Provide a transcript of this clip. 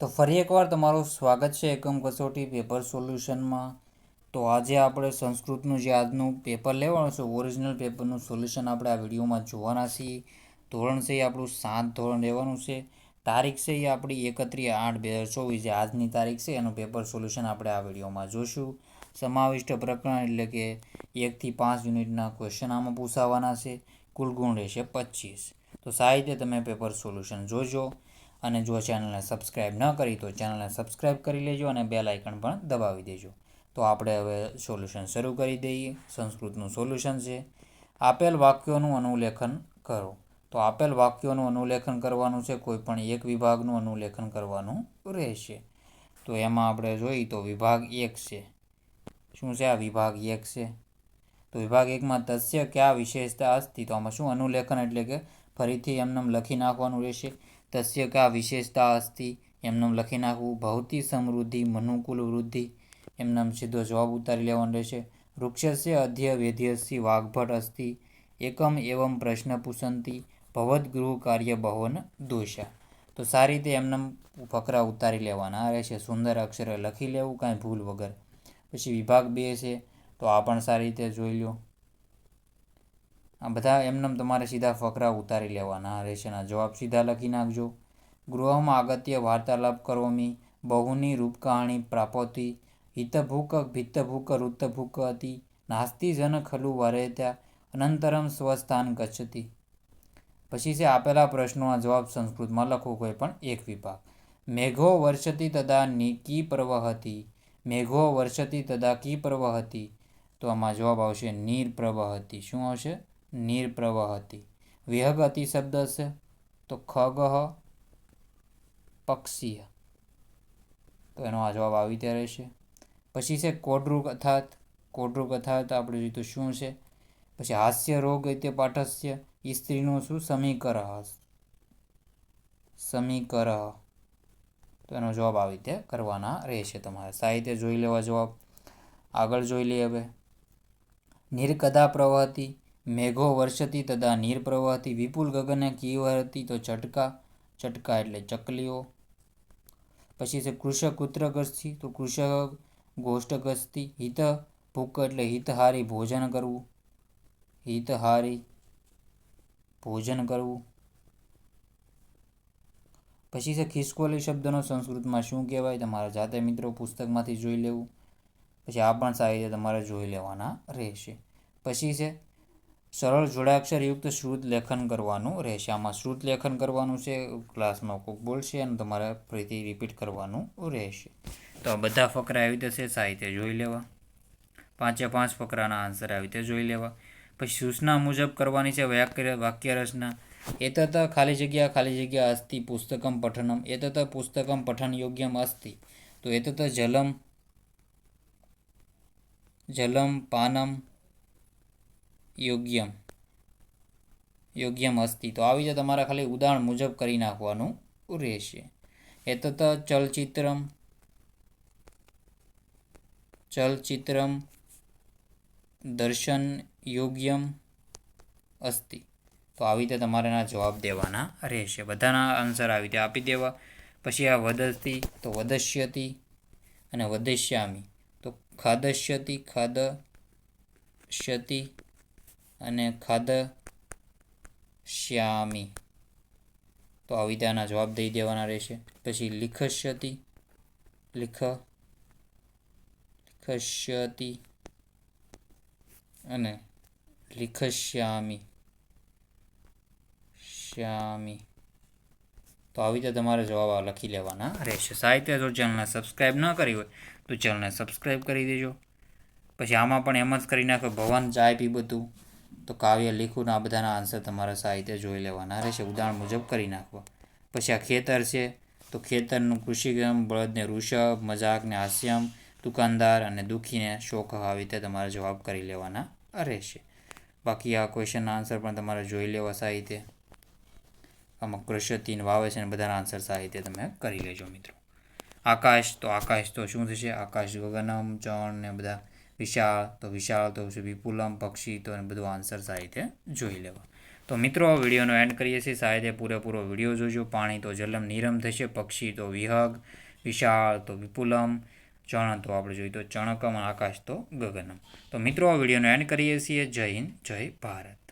તો ફરી એકવાર તમારું સ્વાગત છે એકમ કસોટી પેપર સોલ્યુશનમાં. તો આજે આપણે સંસ્કૃતનું જે આજનું પેપર લેવાનું છે ઓરિજિનલ પેપરનું સોલ્યુશન આપણે આ વિડીયોમાં જોવાના છીએ. ધોરણ છે એ આપણું 7 ધોરણ લેવાનું છે. તારીખ છે એ આપણી 31/8/2024 જે આજની તારીખ છે એનું પેપર સોલ્યુશન આપણે આ વિડીયોમાં જોશું. સમાવિષ્ટ પ્રકરણ એટલે કે 1 થી 5 યુનિટના ક્વેશ્ચન આમાં પૂછાવાના છે. કુલ ગુણ રહેશે 25. તો સાહિત્ય તમે પેપર સોલ્યુશન જોજો. અને જો ચેનલને સબસ્ક્રાઈબ ન કરી તો ચેનલને સબસ્ક્રાઈબ કરી લેજો અને બેલ આઇકન પણ દબાવી દેજો. તો આપણે હવે સોલ્યુશન શરૂ કરી દઈએ. સંસ્કૃતનું સોલ્યુશન છે. આપેલ વાક્યોનું અનુલેખન કરો. તો આપેલ વાક્યોનું અનુલેખન કરવાનું છે. કોઈ પણ એક વિભાગનું અનુલેખન કરવાનું રહેશે. તો એમાં આપણે જોઈએ તો વિભાગ 1 છે. શું છે આ વિભાગ 1 છે? તો વિભાગ 1માં તસ્ય ક્યાં વિશેષતા અસ્તિ. તો આમાં શું અનુલેખન એટલે કે ફરીથી એમનેમ લખી નાખવાનું રહેશે. તસ્ય કા વિશેષતા અસ્તિ એમનેમ લખી નાખવું. ભવતી સમૃદ્ધિ મનુકુલ વૃદ્ધિ એમનેમ સીધો જવાબ ઉતારી લેવાનો રહેશે. વૃક્ષસ્ય અધ્ય વેધ્યસ્ય વાઘભટ અસ્તિ એકમ એવમ પ્રશ્ન પૂછંતી ભવદ ગૃહ કાર્ય ભવન દોષા. તો સારી રીતે એમનેમ ફકરા ઉતારી લેવાના રહેશે. સુંદર અક્ષરે લખી લેવું કાંઈ ભૂલ વગર. પછી વિભાગ 2 છે. તો આ પણ સારી રીતે જોઈ લો. આ બધા એમનેમ તમારે સીધા ફકરા ઉતારી લેવાના રહેશે. જવાબ સીધા લખી નાખજો. ગૃહમાં આગત્ય વાર્તાલાપ કરોમી બહુની રૂપકહાણી પ્રાપોતી હિતભૂક ભિત્તભૂક ઋતભૂક હતી નાસ્તિ જન ખલુ વરેત્યા અનંતરમ સ્વસ્થાન ગચ્છતી. પછી છે આપેલા પ્રશ્નોના જવાબ સંસ્કૃતમાં લખો કોઈ પણ એક વિભાગ. મેઘો વર્ષતી તદા કી પ્રવહતી. મેઘો વર્ષતી તદા કી પ્રવહતી. તો આમાં જવાબ આવશે નીર પ્રવહતી. શું આવશે? નીર પ્રવહતી. વિહગતિ શબ્દ છે તો ખગહ પક્ષી. તો એનો આ જવાબ આવી ત્યાં રહેશે. પછી છે કોડરૂપ અર્થાત. કોડરૂપ અર્થાત આપણે જોઈએ તો શું છે? પછી હાસ્ય રોગ એટલે પાઠસ્ય સ્ત્રીનું શું? સમીકરહ. સમીકરહ. તો એનો જવાબ આવી રીતે કરવાના રહેશે તમારે. સાહિત્ય જોઈ લેવા જવાબ. આગળ જોઈ લઈએ હવે. નીર કદા પ્રવહતી. મેઘો વર્ષતી તદા નીર પ્રવહતી. વિપુલ ગગને કીવહતી. તો ચટકા. ચટકા એટલે ચકલીઓ. પછી છે કૃષક કુત્ર ગસ્તી. તો કૃષક ગોષ્ઠ ગસ્તી. હિત ભૂક એટલે હિતહારી ભોજન કરવું. હિતહારી ભોજન કરવું. પછી છે ખિસકોલી શબ્દનો સંસ્કૃતમાં શું કહેવાય? તમારા જાતે મિત્રો પુસ્તકમાંથી જોઈ લેવું. પછી આ પણ સારી રીતે તમારે જોઈ લેવાના રહેશે. પછી છે સરળ જોડાક્ષરયુક્ત શ્રુત લેખન કરવાનું રહેશે. આમાં શ્રુત લેખન કરવાનું છે. ક્લાસમાં કોઈક બોલશે અને તમારે ફરીથી રિપીટ કરવાનું રહેશે. તો આ બધા ફકરા આવી રીતે છે. સાહિત્ય જોઈ લેવા. 5 ફકરાના આન્સર આવી રીતે જોઈ લેવા. પછી સૂચના મુજબ કરવાની છે વાક્ય રચના. એતત ખાલી જગ્યા અસ્તિ પુસ્તકમ પઠનમ. એતત પુસ્તકમ પઠન યોગ્યમ અસ્તિ. તો એતત જલમ પાનમ યોગ્યમ અસ્તિ. તો આવી રીતે તમારે ખાલી ઉદાહરણ મુજબ કરી નાખવાનું રહેશે. એતત ચલચિત્રમ દર્શન યોગ્યમ અસ્તિ. તો આવી રીતે તમારે એના જવાબ દેવાના રહેશે. બધાના આન્સર આવી રીતે આપી દેવા. પછી આ વદતી તો વદશ્યતી અને વદશ્યામી. તો ખાદશ્યતી અને ખાદશ્યામી. તો આવી રીતે આના જવાબ દઈ દેવાના રહેશે. પછી લિખશ્યતી અને લિખશ્યામી. તો આવી રીતે તમારે જવાબ લખી લેવાના રહેશે. સાહિત્ય જો ચેનલને સબસ્ક્રાઈબ ન કરી હોય તો ચેનલને સબસ્ક્રાઈબ કરી દેજો. પછી આમાં પણ એમ જ કરી નાખો ભવન ચાય પી બધું. તો કાવ્ય લીખું આ બધાના આન્સર તમારે સાહિત્ય જોઈ લેવાના રહેશે. ઉદાહરણ મુજબ કરી નાખવા. પછી આ ખેતર છે. તો ખેતરનું કૃષિગમ બળદને ઋષભ મજાકને હાસ્યમ દુકાનદાર અને દુઃખીને શોક. આવી રીતે તમારે જવાબ કરી લેવાના રહેશે. બાકી આ ક્વેશ્ચનના આન્સર પણ તમારે જોઈ લેવા સાહિત્ય. આમાં કૃષતિન વાવે છે અને બધાના આન્સર સાહિત્ય તમે કરી લેજો મિત્રો. આકાશ તો શું થશે? આકાશ ગગનમ ચણ ને બધા. વિશાળ તો વિપુલમ પક્ષી. તો એને બધું આન્સર સાહિત્ય જોઈ લેવા. તો મિત્રો વિડીયોનો એન્ડ કરીએ છીએ. સાહેબે પૂરેપૂરો વિડીયો જોજો. પાણી તો જલમ નીરમ થશે, પક્ષી તો વિહગ, વિશાળ તો વિપુલમ, ચણ તો આપણે જોઈએ તો ચણકમ, આકાશ તો ગગનમ. તો મિત્રો વિડીયોનો એન્ડ કરીએ છીએ. જય હિન્દ, જય ભારત.